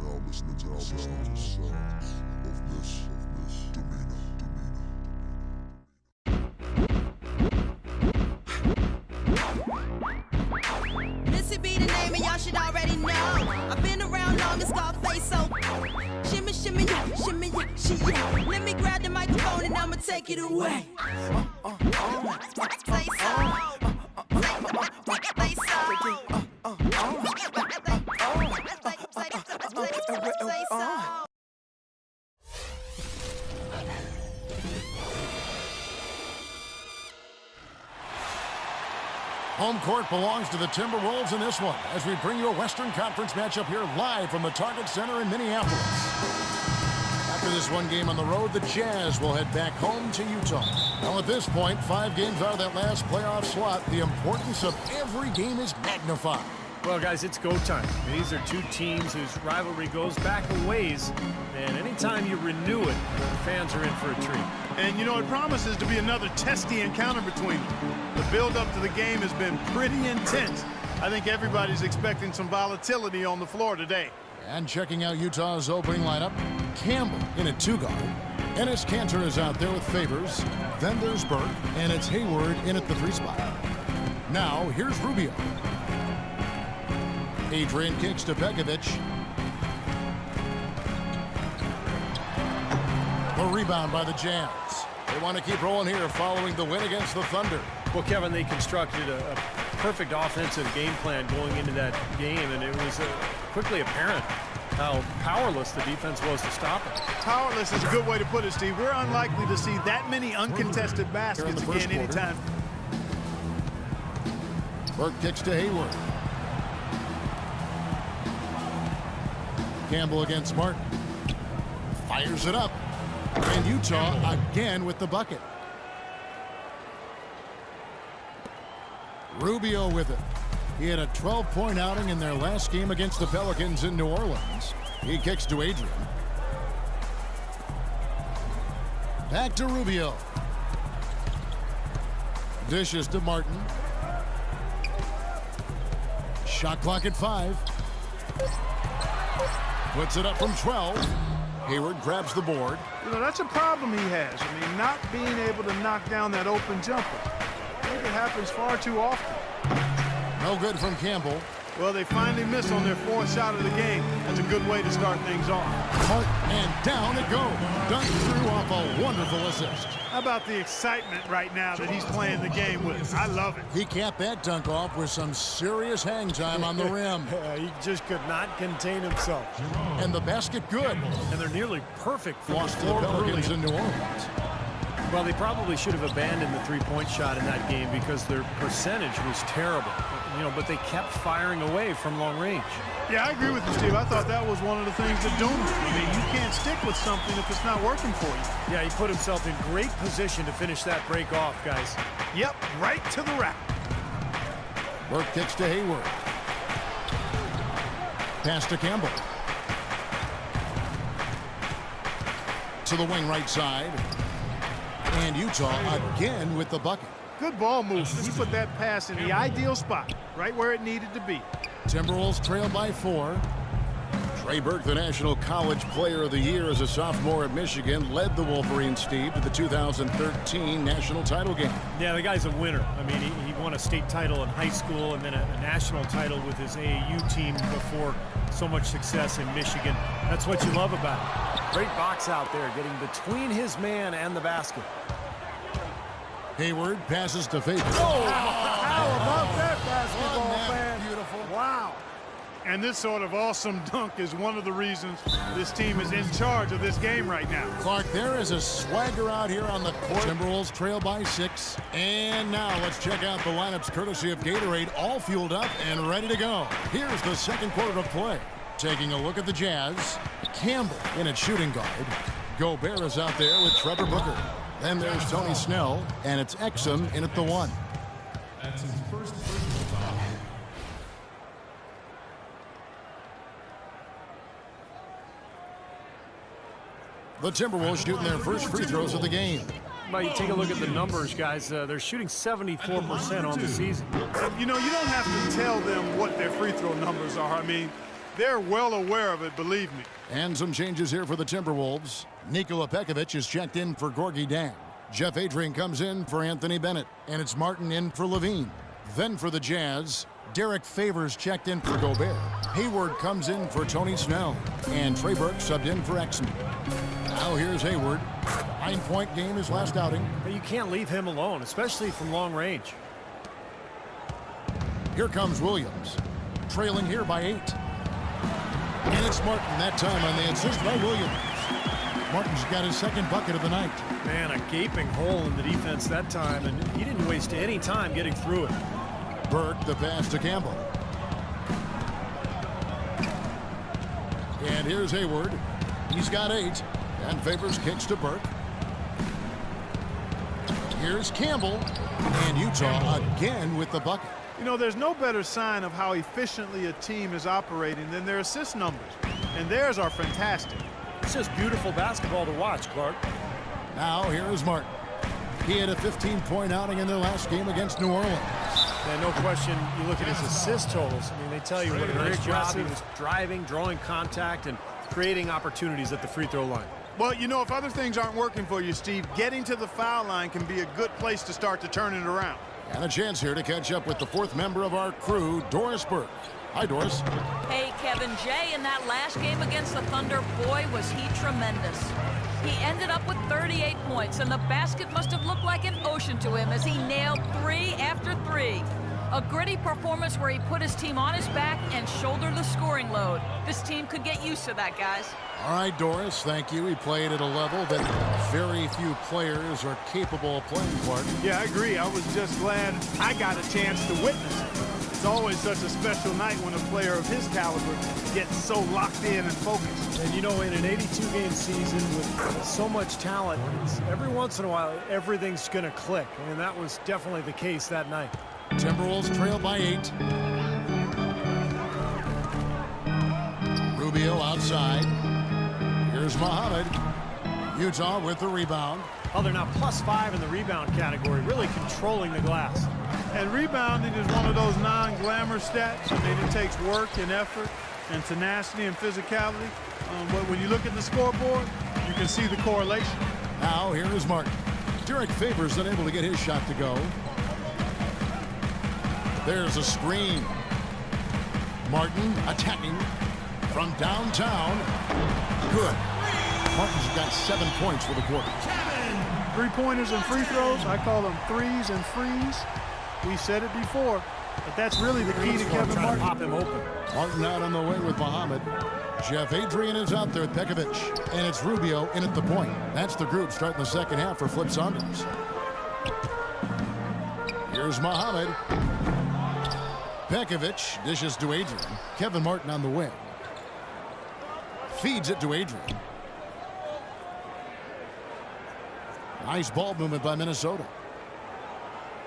now listening to the sounds of Miss Demeanor. Missy be the name and y'all should already know. I've been around long as Scarface, so shimmy, shimmy, yeah, shimmy, yeah, she, yeah. Let me grab the microphone and I'ma take it away. Say so. Say so. Say so. Home court belongs to the Timberwolves in this one, as we bring you a Western Conference matchup here live from the Target Center in Minneapolis. After this one game on the road, the Jazz will head back home to Utah. Now at this point, 5 games out of that last playoff slot, the importance of every game is magnified. Well, guys, it's go time. These are two teams whose rivalry goes back a ways, and anytime you renew it, the fans are in for a treat. And, you know, it promises to be another testy encounter between them. The build-up to the game has been pretty intense. I think everybody's expecting some volatility on the floor today. And checking out Utah's opening lineup, Campbell in at 2 guard. Enes Kanter is out there with Favors. Then there's Burke, and it's Hayward in at the 3 spot. Now, here's Rubio. Adrian kicks to Begovic. The rebound by the Jazz. They want to keep rolling here following the win against the Thunder. Well, Kevin, they constructed a perfect offensive game plan going into that game, and it was quickly apparent how powerless the defense was to stop it. Powerless is a good way to put it, Steve. We're unlikely to see that many uncontested baskets again anytime. Burke kicks to Hayward. Campbell against Martin. Fires it up. And Utah again with the bucket. Rubio with it. He had a 12-point outing in their last game against the Pelicans in New Orleans. He kicks to Adrian. Back to Rubio. Dishes to Martin. Shot clock at 5. Puts it up from 12. Hayward grabs the board. You know, that's a problem he has. I mean, not being able to knock down that open jumper. I think it happens far too often. No good from Campbell. Well, they finally miss on their 4th shot of the game. That's a good way to start things off. And down it goes. Dunked through off a wonderful assist. How about the excitement right now that he's playing the game with? I love it. He capped that dunk off with some serious hang time on the rim. He just could not contain himself. And the basket good. And they're nearly perfect for Lost to the Pelicans in New Orleans. Well, they probably should have abandoned the 3-point shot in that game because their percentage was terrible. You know, but they kept firing away from long range. Yeah, I agree with you, Steve. I thought that was one of the things that doomed him. I mean, you can't stick with something if it's not working for you. Yeah, he put himself in great position to finish that break off, guys. Yep, right to the rack. Burke kicks to Hayward. Pass to Campbell. To the wing right side. And Utah again with the bucket. Good ball move. He put that pass in the ideal spot, right where it needed to be. Timberwolves trail by 4. Trey Burke, the National College Player of the Year as a sophomore at Michigan, led the Wolverines, Steve, to the 2013 national title game. Yeah, the guy's a winner. I mean, he won a state title in high school and then a national title with his AAU team before so much success in Michigan. That's what you love about it. Great box out there, getting between his man and the basket. Hayward passes to Favors. Oh, how about that basketball, fan? Beautiful. Wow. And this sort of awesome dunk is one of the reasons this team is in charge of this game right now. Clark, there is a swagger out here on the court. Timberwolves trail by 6. And now let's check out the lineups courtesy of Gatorade, all fueled up and ready to go. Here's the second quarter of play. Taking a look at the Jazz. Campbell in at shooting guard. Gobert is out there with Trevor Booker. Then there's Tony Snell, and it's Exum in at the 1. That's his first personal foul. The Timberwolves shooting their first free throws of the game. Well, you take a look at the numbers, guys. They're shooting 74% on the season. And, you know, you don't have to tell them what their free throw numbers are. I mean, they're well aware of it, believe me. And some changes here for the Timberwolves. Nikola Pekovic is checked in for Gorgie Dan. Jeff Adrian comes in for Anthony Bennett. And it's Martin in for Levine. Then for the Jazz, Derek Favors checked in for Gobert. Hayward comes in for Tony Snell. And Trey Burke subbed in for Exum. Now here's Hayward. 9-point game his last outing. But you can't leave him alone, especially from long range. Here comes Williams. Trailing here by 8. And it's Martin that time on the assist by Williams. Martin's got his second bucket of the night. Man, a gaping hole in the defense that time, and he didn't waste any time getting through it. Burke, the pass to Campbell. And here's Hayward. He's got 8. And Favors kicks to Burke. Here's Campbell. And Utah again with the bucket. You know, there's no better sign of how efficiently a team is operating than their assist numbers. And theirs are fantastic. It's just beautiful basketball to watch, Clark. Now here is Martin. He had a 15-point outing in their last game against New Orleans. And no question, you look at his assist totals. I mean, they tell you what a great job he was driving, drawing contact, and creating opportunities at the free throw line. Well, you know, if other things aren't working for you, Steve, getting to the foul line can be a good place to start to turn it around. And a chance here to catch up with the fourth member of our crew, Doris Burke. Hi, Doris. Hey, Kevin. Jay, in that last game against the Thunder, boy, was he tremendous. He ended up with 38 points, and the basket must have looked like an ocean to him as he nailed 3 after 3. A gritty performance where he put his team on his back and shouldered the scoring load. This team could get used to that, guys. All right, Doris, thank you. He played at a level that very few players are capable of playing, Clark. Yeah, I agree. I was just glad I got a chance to witness it. It's always such a special night when a player of his caliber gets so locked in and focused. And, you know, in an 82-game season with so much talent, every once in a while, everything's going to click. And that was definitely the case that night. Timberwolves trail by 8. Rubio outside. Here's Muhammad. Utah with the rebound. Oh, they're now +5 in the rebound category, really controlling the glass. And rebounding is one of those non-glamour stats. I mean, it takes work and effort and tenacity and physicality. But when you look at the scoreboard, you can see the correlation. Now here is Martin. Derek Favors unable to get his shot to go. There's a screen. Martin attacking from downtown. Good. Martin's got 7 points for the quarter. Three-pointers and free throws, I call them threes and frees. We said it before, but that's really the key to Kevin Martin. Pop him open. Martin out on the way with Muhammad. Jeff Adrian is out there with Pekovic. And it's Rubio in at the point. That's the group starting the second half for Flip Saunders. Here's Muhammad. Pekovic dishes to Adrian. Kevin Martin on the wing. Feeds it to Adrian. Nice ball movement by Minnesota.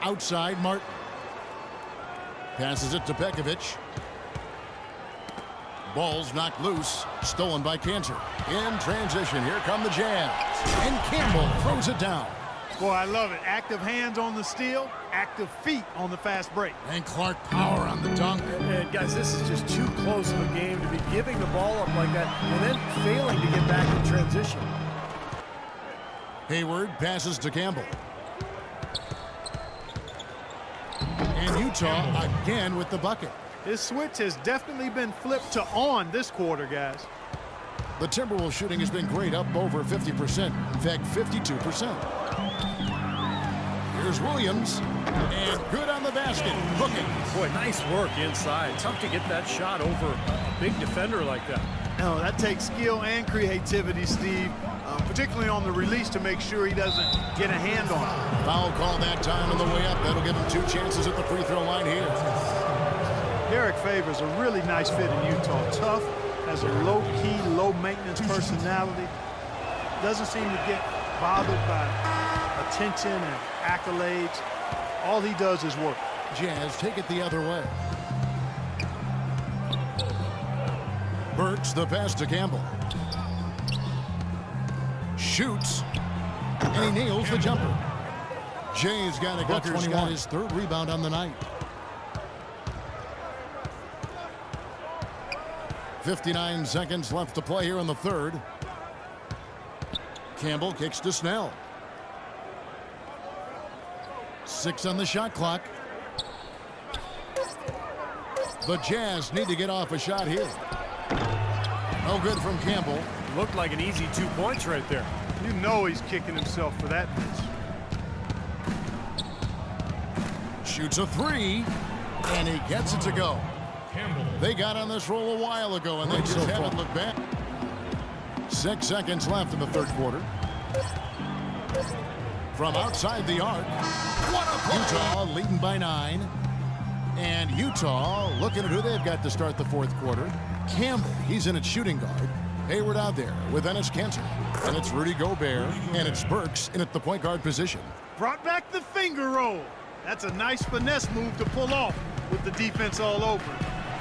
Outside Martin. Passes it to Pekovic. Ball's knocked loose. Stolen by Cantor. In transition, here come the Jazz. And Campbell throws it down. Boy, I love it. Active hands on the steal, active feet on the fast break. And Clark power on the dunk. And guys, this is just too close of a game to be giving the ball up like that and then failing to get back in transition. Hayward passes to Campbell. And Utah again with the bucket. His switch has definitely been flipped to on this quarter, guys. The Timberwolves shooting has been great, up over 50%. In fact, 52%. Here's Williams. And good on the basket. Hooking. Boy, nice work inside. Tough to get that shot over a big defender like that. No, that takes skill and creativity, Steve, particularly on the release to make sure he doesn't get a hand on it. Foul call that time on the way up. That'll give him 2 chances at the free throw line here. Derek Favors a really nice fit in Utah. Tough, has a low-key, low-maintenance personality. Doesn't seem to get bothered by attention and accolades. All he does is work. Jazz take it the other way. Burks the pass to Campbell. Shoots. And he nails the jumper. Jay's got a Booker's got his 3rd rebound on the night. 59 seconds left to play here in the third. Campbell kicks to Snell. 6 on the shot clock. The Jazz need to get off a shot here. No good from Campbell. Looked like an easy 2 points right there. You know he's kicking himself for that miss. Shoots a 3, and he gets it to go. They got on this roll a while ago, and they just haven't looked back. 6 seconds left in the third quarter. From outside the arc, what a play! Utah leading by 9. And Utah looking at who they've got to start the fourth quarter. Campbell, he's in at shooting guard. Hayward out there with Enes Kanter. And it's Rudy Gobert, and it's Burks in at the point guard position. Brought back the finger roll. That's a nice finesse move to pull off with the defense all over.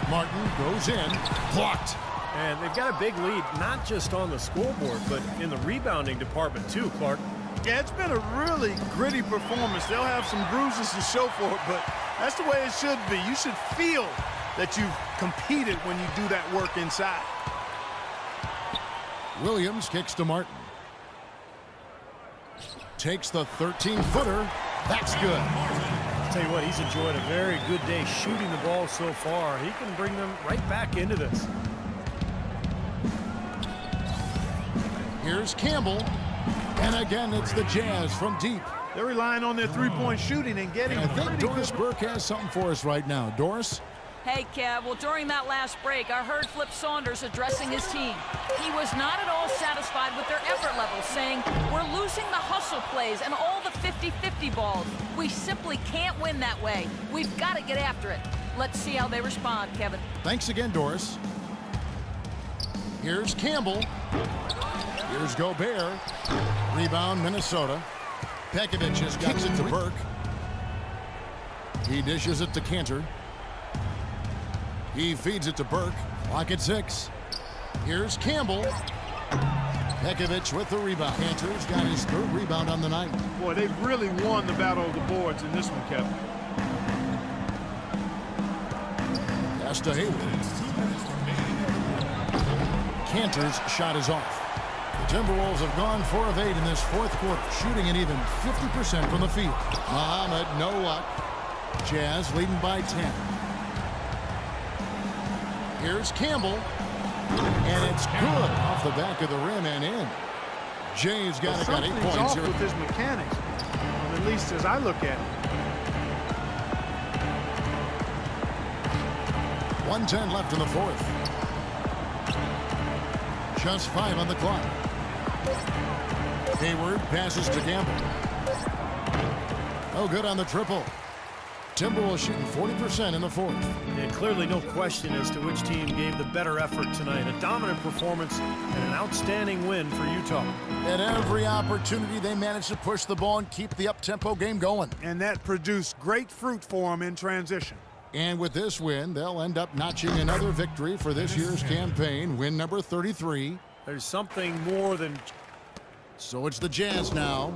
Martin goes in, blocked. And they've got a big lead, not just on the scoreboard, but in the rebounding department too, Clark. Yeah, it's been a really gritty performance. They'll have some bruises to show for it, but that's the way it should be. You should feel that you've competed when you do that work inside. Williams kicks to Martin. Takes the 13-footer. That's good. I'll tell you what, he's enjoyed a very good day shooting the ball so far. He can bring them right back into this. Here's Campbell. And again, it's the Jazz from deep. They're relying on their three-point shooting and getting I think Doris Burke has something for us right now. Doris? Hey, Kev, well, during that last break, I heard Flip Saunders addressing his team. He was not at all satisfied with their effort level, saying, we're losing the hustle plays and all the 50-50 balls. We simply can't win that way. We've got to get after it. Let's see how they respond, Kevin. Thanks again, Doris. Here's Campbell. Here's Gobert. Rebound, Minnesota. Pekovic just kicks it to Burke. He dishes it to Kanter. He feeds it to Burke. Clock at 6. Here's Campbell. Pekovic with the rebound. Kanter's got his third rebound on the night. Boy, they've really won the battle of the boards in this one, Kevin. Pass to Hayward. Kanter's shot is off. The Timberwolves have gone 4 of 8 in this fourth quarter, shooting an even 50% from the field. Muhammad, no luck. Jazz leading by 10. Here's Campbell, and it's good off the back of the rim and in. Jay's got 8 points off here. with his mechanics, at least as I look at it. 1:10 left in the fourth. Just 5 on the clock. Hayward passes to Campbell. Oh, good on the triple. Timberwolves shooting 40% in the fourth. And clearly no question as to which team gave the better effort tonight. A dominant performance and an outstanding win for Utah. At every opportunity, they managed to push the ball and keep the up-tempo game going. And that produced great fruit for them in transition. And with this win, they'll end up notching another victory for this year's campaign, win number 33. There's something more than... So it's the Jazz now.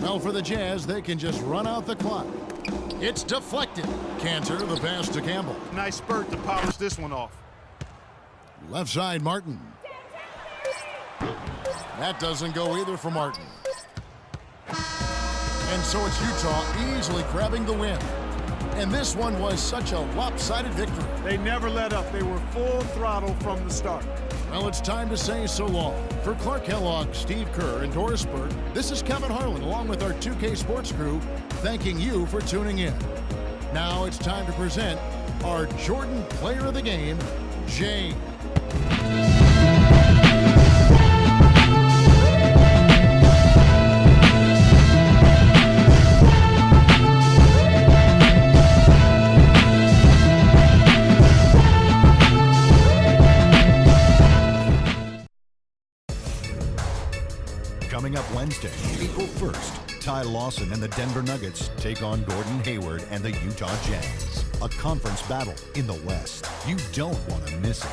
Well, for the Jazz, they can just run out the clock. It's deflected. Kanter, the pass to Campbell. Nice spurt to polish this one off. Left side, Martin. That doesn't go either for Martin. And so it's Utah easily grabbing the win. And this one was such a lopsided victory. They never let up. They were full throttle from the start. Well, it's time to say so long. For Clark Kellogg, Steve Kerr, and Doris Burke, this is Kevin Harlan, along with our 2K Sports crew, thanking you for tuning in. Now it's time to present our Jordan Player of the Game, Jay. Coming up Wednesday, April 1st, Ty Lawson and the Denver Nuggets take on Gordon Hayward and the Utah Jazz. A conference battle in the West. You don't want to miss it.